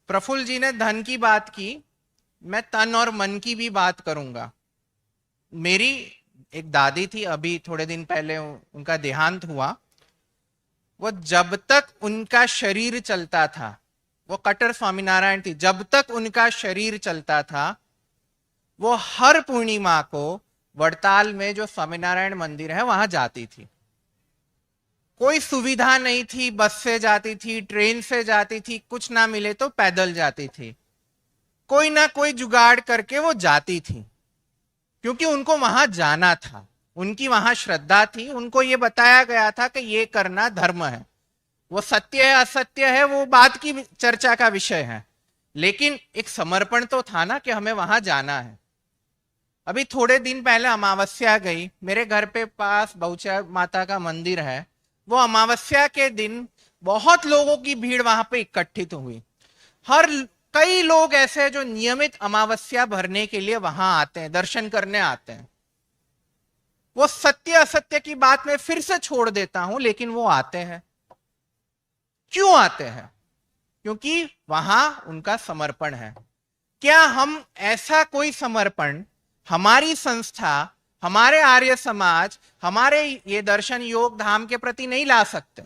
प्रफुल्ल जी ने धन की बात की, मैं तन और मन की भी बात करूंगा। मेरी एक दादी थी, अभी थोड़े दिन पहले उनका देहांत हुआ। वो जब तक उनका शरीर चलता था, वो कट्टर स्वामीनारायण थी, जब तक उनका शरीर चलता था वो हर पूर्णिमा को वड़ताल में जो स्वामीनारायण मंदिर है वहां जाती थी। कोई सुविधा नहीं थी, बस से जाती थी, ट्रेन से जाती थी, कुछ ना मिले तो पैदल जाती थी, कोई ना कोई जुगाड़ करके वो जाती थी, क्योंकि उनको वहां जाना था, उनकी वहां श्रद्धा थी, उनको ये बताया गया था कि ये करना धर्म है। वो सत्य है असत्य है वो बात की चर्चा का विषय है, लेकिन एक समर्पण तो था ना कि हमें वहां जाना है। अभी थोड़े दिन पहले अमावस्या गई, मेरे घर पे पास बहुचर माता का मंदिर है, वो अमावस्या के दिन बहुत लोगों की भीड़ वहां पे इकट्ठित हुई। हर कई लोग ऐसे जो नियमित अमावस्या भरने के लिए वहां आते हैं, दर्शन करने आते हैं। वो सत्य असत्य की बात मैं फिर से छोड़ देता हूं, लेकिन वो आते हैं। क्यों आते हैं? क्योंकि वहां उनका समर्पण है। क्या हम ऐसा कोई समर्पण हमारी संस्था, हमारे आर्य समाज, हमारे ये दर्शन योग धाम के प्रति नहीं ला सकते?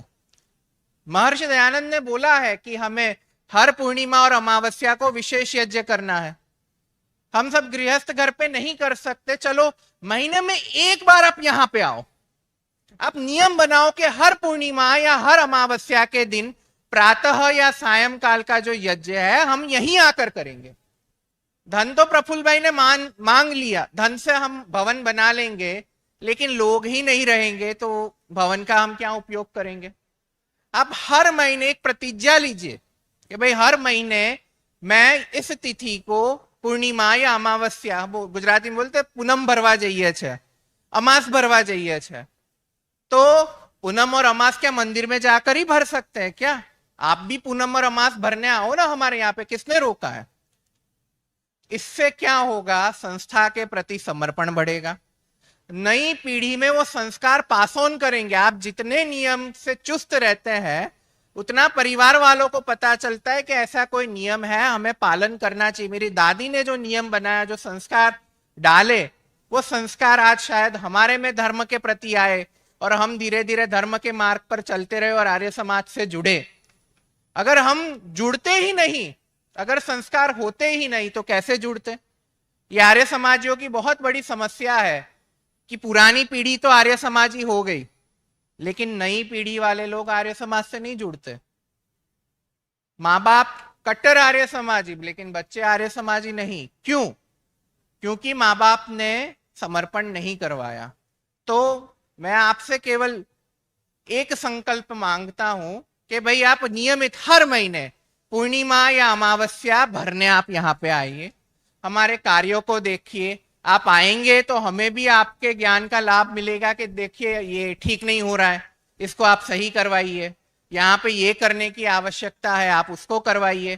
महर्षि दयानंद ने बोला है कि हमें हर पूर्णिमा और अमावस्या को विशेष यज्ञ करना है। हम सब गृहस्थ घर पे नहीं कर सकते, चलो महीने में एक बार आप यहां पे आओ, आप नियम बनाओ कि हर पूर्णिमा या हर अमावस्या के दिन प्रातः या सायंकाल का जो यज्ञ है हम यहीं आकर करेंगे। धन तो प्रफुल्ल भाई ने मांग लिया, धन से हम भवन बना लेंगे, लेकिन लोग ही नहीं रहेंगे तो भवन का हम क्या उपयोग करेंगे? आप हर महीने एक प्रतिज्ञा लीजिए कि भाई हर महीने मैं इस तिथि को पूर्णिमा या अमावस्या, वो गुजराती में बोलते पूनम भरवा जाइए छे, अमास भरवा जाइए छे, तो पूनम और अमास क्या मंदिर में जाकर ही भर सकते हैं क्या? आप भी पूनम और अमास भरने आओ ना हमारे यहाँ पे, किसने रोका है? इससे क्या होगा? संस्था के प्रति समर्पण बढ़ेगा, नई पीढ़ी में वो संस्कार पास ऑन करेंगे। आप जितने नियम से चुस्त रहते हैं उतना परिवार वालों को पता चलता है कि ऐसा कोई नियम है, हमें पालन करना चाहिए। मेरी दादी ने जो नियम बनाया, जो संस्कार डाले, वो संस्कार आज शायद हमारे में धर्म के प्रति आए और हम धीरे धीरे धर्म के मार्ग पर चलते रहे और आर्य समाज से जुड़े। अगर हम जुड़ते ही नहीं, अगर संस्कार होते ही नहीं, तो कैसे जुड़ते? ये आर्य समाजियों की बहुत बड़ी समस्या है कि पुरानी पीढ़ी तो आर्य समाजी हो गई, लेकिन नई पीढ़ी वाले लोग आर्य समाज से नहीं जुड़ते। माँ बाप कट्टर आर्य समाजी, लेकिन बच्चे आर्य समाजी नहीं। क्यों? क्योंकि माँ बाप ने समर्पण नहीं करवाया। तो मैं आपसे केवल एक संकल्प मांगता हूं कि भाई आप नियमित हर महीने पूर्णिमा या अमावस्या भरने आप यहाँ पे आइए, हमारे कार्यों को देखिए। आप आएंगे तो हमें भी आपके ज्ञान का लाभ मिलेगा कि देखिए ये ठीक नहीं हो रहा है, इसको आप सही करवाइए, यहाँ पे ये करने की आवश्यकता है, आप उसको करवाइए।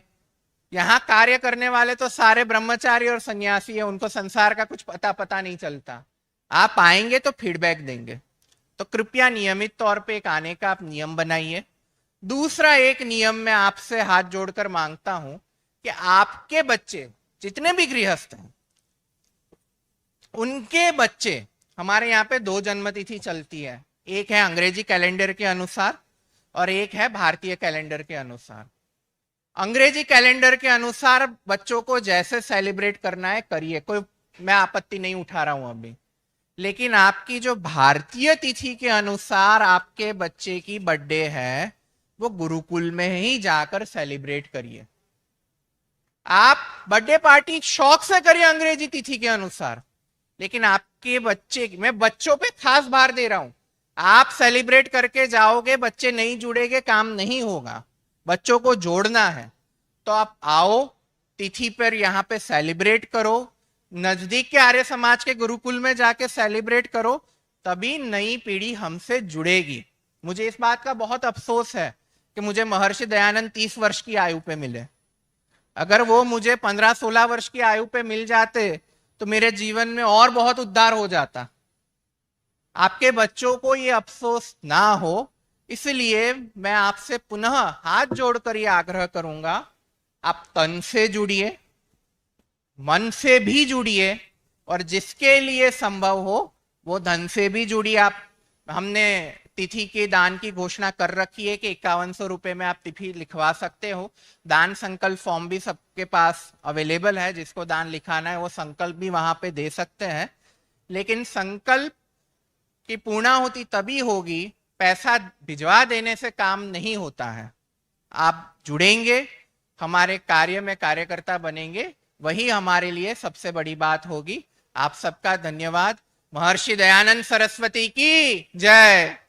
यहाँ कार्य करने वाले तो सारे ब्रह्मचारी और सन्यासी है, उनको संसार का कुछ पता नहीं चलता। आप आएंगे तो फीडबैक देंगे, तो कृपया नियमित तौर पे एक आने का आप नियम बनाइए। दूसरा एक नियम मैं आपसे हाथ जोड़कर मांगता हूं कि आपके बच्चे जितने भी गृहस्थ हैं, उनके बच्चे, हमारे यहाँ पे 2 जन्मतिथि चलती है, एक है अंग्रेजी कैलेंडर के अनुसार और एक है भारतीय कैलेंडर के अनुसार। अंग्रेजी कैलेंडर के अनुसार बच्चों को जैसे सेलिब्रेट करना है करिए, कोई मैं आपत्ति नहीं उठा रहा हूं अभी, लेकिन आपकी जो भारतीय तिथि के अनुसार आपके बच्चे की बर्थडे है, वो गुरुकुल में ही जाकर सेलिब्रेट करिए। आप बर्थडे पार्टी शौक से करिए अंग्रेजी तिथि के अनुसार, लेकिन आपके बच्चे, मैं बच्चों पे खास भार दे रहा हूं, आप सेलिब्रेट करके जाओगे, बच्चे नहीं जुड़ेंगे, काम नहीं होगा। बच्चों को जोड़ना है तो आप आओ, तिथि पर यहाँ पे सेलिब्रेट करो, नजदीक के आर्य समाज के गुरुकुल में जाके सेलिब्रेट करो, तभी नई पीढ़ी हमसे जुड़ेगी। मुझे इस बात का बहुत अफसोस है कि मुझे महर्षि दयानंद 30 वर्ष की आयु पे मिले। अगर वो मुझे 15-16 वर्ष की आयु पे मिल जाते तो मेरे जीवन में और बहुत उद्धार हो जाता। आपके बच्चों को ये अफसोस ना हो, इसलिए मैं आपसे पुनः हाथ जोड़कर ये आग्रह करूंगा, आप तन से जुड़िए, मन से भी जुड़िए, और जिसके लिए संभव हो वो धन से भी जुड़िए। आप, हमने तिथि के दान की घोषणा कर रखी है कि 5100 रुपए में आप तिथि लिखवा सकते हो। दान संकल्प फॉर्म भी सबके पास अवेलेबल है, जिसको दान लिखाना है वो संकल्प भी वहां पे दे सकते हैं। लेकिन संकल्प की पूर्णाहुति तभी होगी, पैसा भिजवा देने से काम नहीं होता है। आप जुड़ेंगे, हमारे कार्य में कार्यकर्ता बनेंगे, वही हमारे लिए सबसे बड़ी बात होगी। आप सबका धन्यवाद। महर्षि दयानंद सरस्वती की जय।